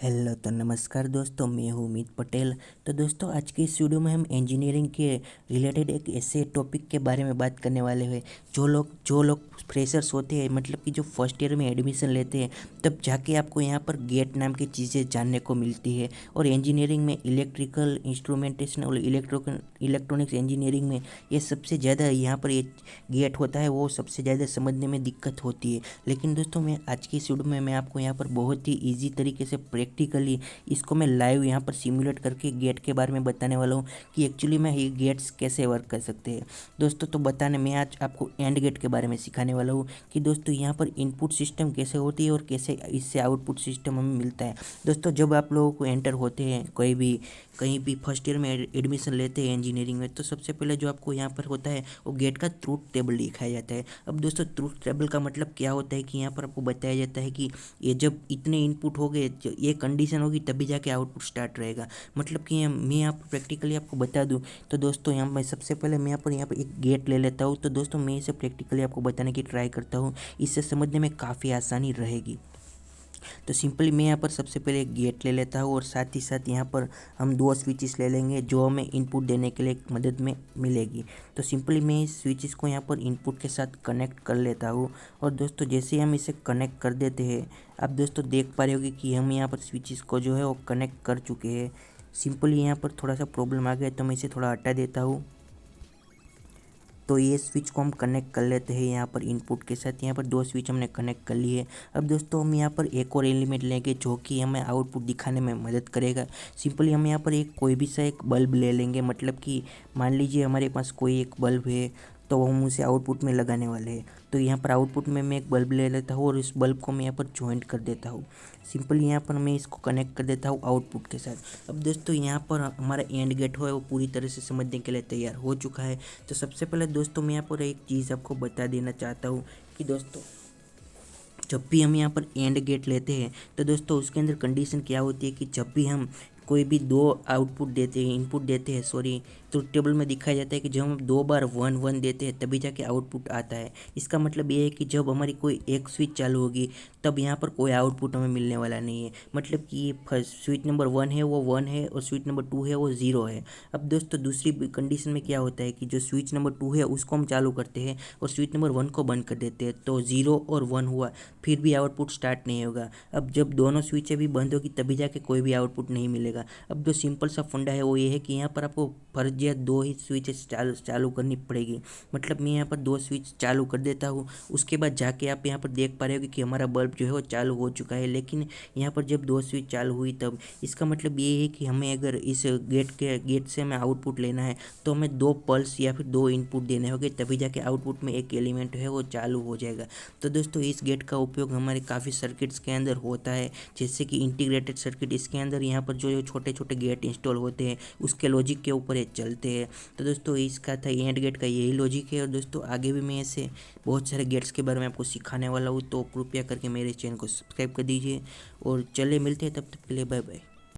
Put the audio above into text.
Hello तो नमस्कार दोस्तों, मैं हूँ उमित पटेल। तो दोस्तों, आज की इस वीडियो में हम इंजीनियरिंग के रिलेटेड एक ऐसे टॉपिक के बारे में बात करने वाले हैं। जो लोग फ्रेशर्स होते हैं, मतलब कि जो फर्स्ट ईयर में एडमिशन लेते हैं, तब जाके आपको यहाँ पर गेट नाम की चीज़ें जानने को मिलती है। और इंजीनियरिंग में इलेक्ट्रिकल इंस्ट्रूमेंटेशन और इलेक्ट्रॉनिक्स इंजीनियरिंग में ये सबसे ज़्यादा यहाँ पर ये गेट होता है, वो सबसे ज़्यादा समझने में दिक्कत होती है। लेकिन दोस्तों, मैं आज की इस वीडियो में मैं आपको यहाँ पर बहुत ही ईजी तरीके से प्रैक्टिकली इसको मैं लाइव यहाँ पर सिमुलेट करके गेट के बारे में बताने वाला हूँ कि एक्चुअली में ये गेट्स कैसे वर्क कर सकते हैं। दोस्तों, तो बताने मैं आज आपको एंड गेट के बारे में सिखाने वाला हूँ कि दोस्तों यहाँ पर इनपुट सिस्टम कैसे होती है और कैसे इससे आउटपुट सिस्टम हमें मिलता है। दोस्तों, जब आप लोगों को एंटर होते हैं कहीं भी फर्स्ट ईयर में एडमिशन लेते हैं इंजीनियरिंग में, तो सबसे पहले जो आपको यहाँ पर होता है वो गेट का ट्रूथ टेबल दिखाया जाता है। अब दोस्तों, ट्रूथ टेबल का मतलब क्या होता है कि यहाँ पर आपको बताया जाता है कि ये जब इतने इनपुट हो गए, ये कंडीशन होगी, तभी जाके आउटपुट स्टार्ट रहेगा। मतलब कि मैं यहाँ पर प्रैक्टिकली आपको बता दूँ तो दोस्तों, यहाँ मैं सबसे पहले मैं यहाँ पर एक गेट ले लेता हूँ। तो दोस्तों, मैं इसे प्रैक्टिकली आपको बताने की ट्राई करता हूँ, इससे समझने में काफ़ी आसानी रहेगी। तो सिंपली मैं यहाँ पर सबसे पहले एक गेट ले लेता हूँ और साथ ही साथ यहाँ पर हम दो स्विचेस ले लेंगे जो हमें इनपुट देने के लिए मदद में मिलेगी। तो सिंपली मैं इस स्विचेस को यहाँ पर इनपुट के साथ कनेक्ट कर लेता हूँ। और दोस्तों, जैसे ही हम इसे कनेक्ट कर देते हैं, आप दोस्तों देख पा रहे होगे कि हम यहाँ पर स्विचेस को जो है वो कनेक्ट कर चुके हैं। सिंपली यहाँ पर थोड़ा सा प्रॉब्लम आ गया, तो मैं इसे थोड़ा हटा देता हूँ। तो ये स्विच को हम कनेक्ट कर लेते हैं यहाँ पर इनपुट के साथ। यहाँ पर दो स्विच हमने कनेक्ट कर लिए। अब दोस्तों, हम यहाँ पर एक और एलिमेंट लेंगे जो कि हमें आउटपुट दिखाने में मदद करेगा। सिंपली हम यहाँ पर एक कोई भी सा एक बल्ब ले लेंगे। मतलब कि मान लीजिए हमारे पास कोई एक बल्ब है, तो हम उसे आउटपुट में लगाने वाले हैं। तो यहाँ पर आउटपुट में मैं एक बल्ब ले लेता हूँ और इस बल्ब को मैं यहाँ पर जॉइंट कर देता हूँ। सिंपली यहाँ पर मैं इसको कनेक्ट कर देता हूँ आउटपुट के साथ। अब दोस्तों, यहाँ पर हमारा एंड गेट है वो पूरी तरह से समझने के लिए तैयार हो चुका है। तो सबसे पहले दोस्तों, मैं यहाँ पर एक चीज़ आपको बता देना चाहता हूँ कि दोस्तों, जब भी हम यहाँ पर एंड गेट लेते हैं, तो दोस्तों उसके अंदर कंडीशन क्या होती है कि जब भी हम कोई भी दो आउटपुट देते हैं, इनपुट देते हैं, सॉरी, तो टेबल में दिखाया जाता है कि जब हम दो बार 1 1 देते हैं तभी जाके आउटपुट आता है। इसका मतलब ये है कि जब हमारी कोई एक स्विच चालू होगी, तब यहाँ पर कोई आउटपुट हमें मिलने वाला नहीं है। मतलब कि ये फर्स्ट स्विच नंबर 1 है वो 1 है और स्विच नंबर 2 है वो 0 है। अब दोस्तों, दूसरी कंडीशन में क्या होता है कि जो स्विच नंबर 2 है उसको हम चालू करते हैं और स्विच नंबर 1 को बंद कर देते हैं, तो 0 और 1 हुआ, फिर भी आउटपुट स्टार्ट नहीं होगा। अब जब दोनों स्विचें भी बंद होगी तभी जाके कोई भी आउटपुट नहीं मिलेगा। अब जो सिंपल सा फंडा है वो ये है कि यहाँ पर आपको फर्जियत दो ही स्विचेस चालू करनी पड़ेगी। मतलब मैं यहाँ पर दो स्विच चालू कर देता हूँ। उसके बाद जाके आप यहाँ पर देख पा रहे हो कि हमारा बल्ब जो है वो चालू हो चुका है। लेकिन यहाँ पर जब दो स्विच चालू हुई, तब इसका मतलब ये है कि हमें अगर इस गेट से हमें आउटपुट लेना है, तो हमें दो पल्स या फिर दो इनपुट देने होंगे, तभी जाके आउटपुट में एक एलिमेंट है वो चालू हो जाएगा। तो दोस्तों, इस गेट का उपयोग हमारे काफ़ी सर्किट्स के अंदर होता है, जैसे कि इंटीग्रेटेड सर्किट। इसके अंदर यहाँ पर जो छोटे छोटे गेट इंस्टॉल होते हैं उसके लॉजिक के ऊपर ये चलते हैं। तो दोस्तों, इसका था एंड गेट का यही लॉजिक है। और दोस्तों, आगे भी मैं ऐसे बहुत सारे गेट्स के बारे में आपको सिखाने वाला हूँ, तो कृपया करके मेरे चैनल को सब्सक्राइब कर दीजिए। और चलिए मिलते हैं, तब तक के लिए बाय बाय।